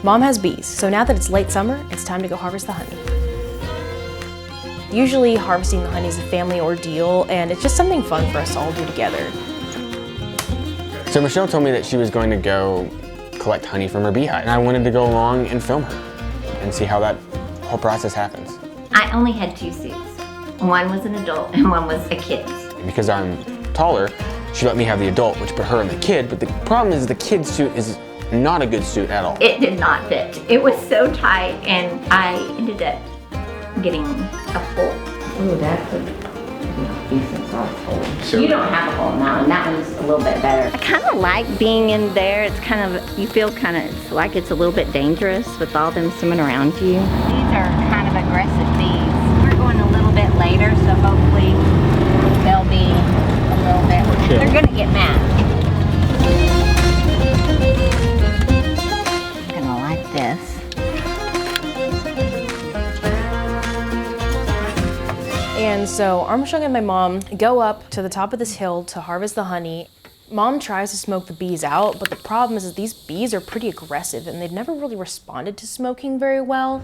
Mom has bees, so now that it's late summer, it's time to go harvest the honey. Usually harvesting the honey is a family ordeal, and it's just something fun for us to all do together. So Michelle told me that she was going to go collect honey from her beehive, and I wanted to go along and film her and see how that whole process happens. I only had 2 suits. One was an adult and one was a kid's. Because I'm taller, she let me have the adult, which put her in the kid, but the problem is the kid's suit is not a good suit at all. It did not fit. It was so tight, and I ended up getting a hole. Oh, that's a decent size hole. So you don't have a hole now, and that one's a little bit better. I kind of like being in there. It's kind of, you feel kind of like it's a little bit dangerous with all them swimming around you. These are kind of aggressive bees. We're going a little bit later, so hopefully they'll be a little bit, they're gonna get mad. I'm gonna like this. And so Armstrong and my mom go up to the top of this hill to harvest the honey. Mom tries to smoke the bees out, but the problem is that these bees are pretty aggressive and they've never really responded to smoking very well.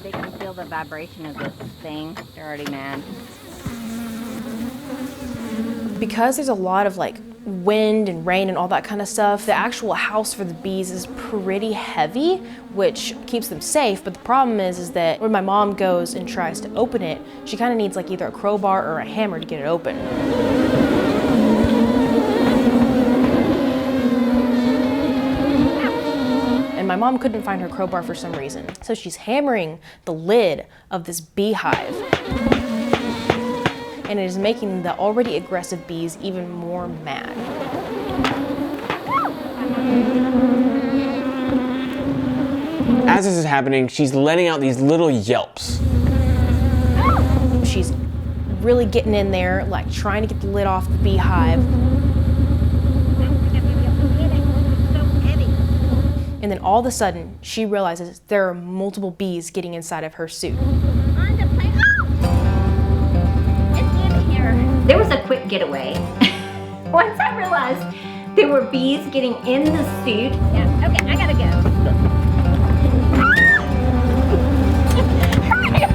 They can feel the vibration of this thing. They're already mad. Because there's a lot of like wind and rain and all that kind of stuff, the actual house for the bees is pretty heavy, which keeps them safe. But the problem is that when my mom goes and tries to open it, she kind of needs like either a crowbar or a hammer to get it open. And my mom couldn't find her crowbar for some reason. So she's hammering the lid of this beehive. And it is making the already aggressive bees even more mad. As this is happening, she's letting out these little yelps. She's really getting in there, like trying to get the lid off the beehive. And then all of a sudden, she realizes there are multiple bees getting inside of her suit. There was a quick getaway. Once I realized there were bees getting in the suit. Yeah, okay, I gotta go. Hurry up,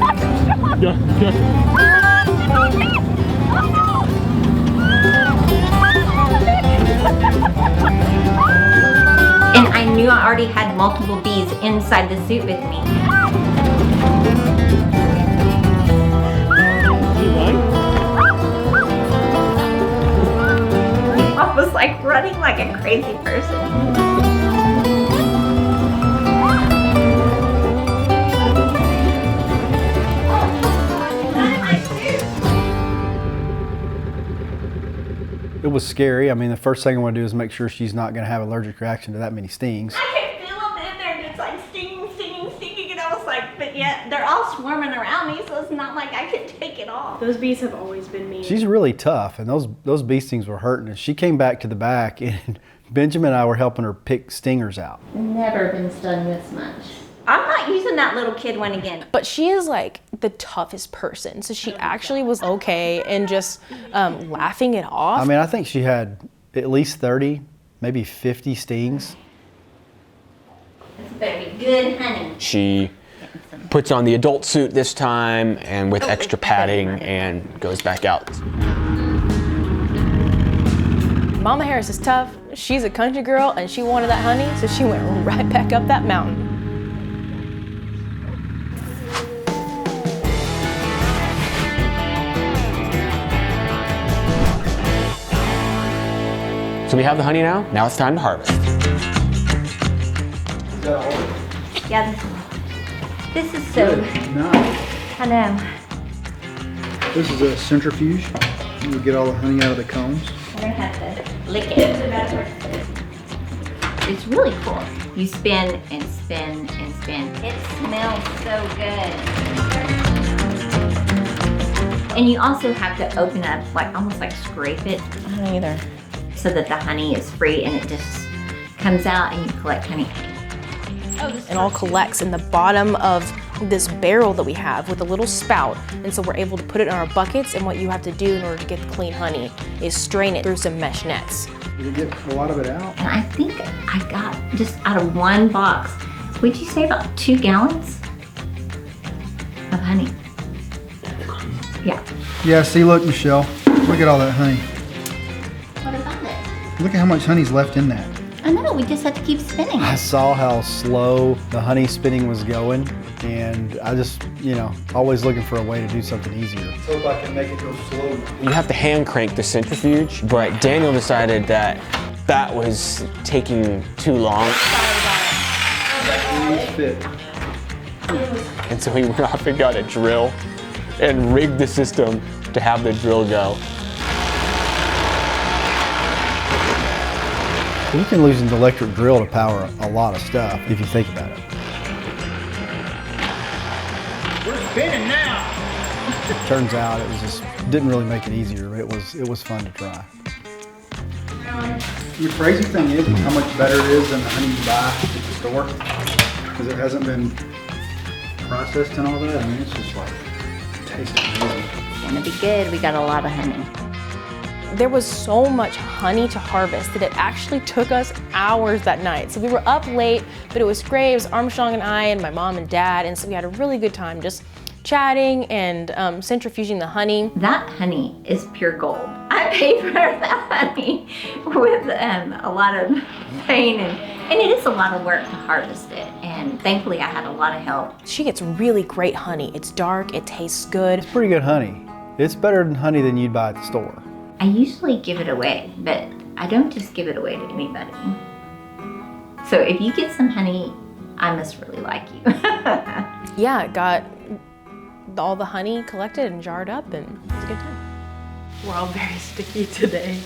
And I knew I already had multiple bees inside the suit with me. I was like running like a crazy person. It was scary. I mean, the first thing I want to do is make sure she's not going to have an allergic reaction to that many stings. I could feel them in there, and it's like stinging, stinging, stinging, and I was like, but yet they're all swarming around me, so it's not like I could take it off. Those bees have always been mean. She's really tough, and those bee stings were hurting. And she came back to the back, and Benjamin and I were helping her pick stingers out. Never been stung this much. I'm not using that little kid one again. But she is like the toughest person, so she actually was okay and just laughing it off. I mean, I think she had at least 30, maybe 50 stings. It's better be good honey. She puts on the adult suit this time and with extra padding and goes back out. Mama Harris is tough. She's a country girl and she wanted that honey, so she went right back up that mountain. So we have the honey now. Now it's time to harvest. Yeah, this is so, Nice. I know. This is a centrifuge. You would get all the honey out of the combs. I'm gonna have to lick it. It's really cool. You spin and spin and spin. It smells so good. And you also have to open up, like almost like scrape it. I don't either. So that the honey is free and it just comes out and you collect honey. It all collects in the bottom of this barrel that we have with a little spout, and so we're able to put it in our buckets, and what you have to do in order to get the clean honey is strain it through some mesh nets. Did you get a lot of it out? And I think I got just out of one box, would you say about 2 gallons of honey? Yeah. Yeah, see, look, Michelle. Look at all that honey. What about it? Look at how much honey's left in that. I know, we just have to keep spinning. I saw how slow the honey spinning was going, and I just, always looking for a way to do something easier. Hope I can make it go slow. You have to hand crank the centrifuge, but Daniel decided that that was taking too long. And so he went off and got a drill and rigged the system to have the drill go. You can use an electric drill to power a lot of stuff if you think about it. We're spinning now. Turns out it was just didn't really make it easier. It was fun to try. The crazy thing is how much better it is than the honey you buy at the store, because it hasn't been processed and all that. I mean, it's just like it tastes amazing. It's gonna be good. We got a lot of honey. There was so much honey to harvest that it actually took us hours that night. So we were up late, but it was great. It was Armstrong and I and my mom and dad, and so we had a really good time just chatting and centrifuging the honey. That honey is pure gold. I paid for that honey with a lot of pain, and it is a lot of work to harvest it. And thankfully I had a lot of help. She gets really great honey. It's dark, it tastes good. It's pretty good honey. It's better than honey than you'd buy at the store. I usually give it away, but I don't just give it away to anybody. So if you get some honey, I must really like you. Yeah, it got all the honey collected and jarred up, and it's a good time. We're all very sticky today.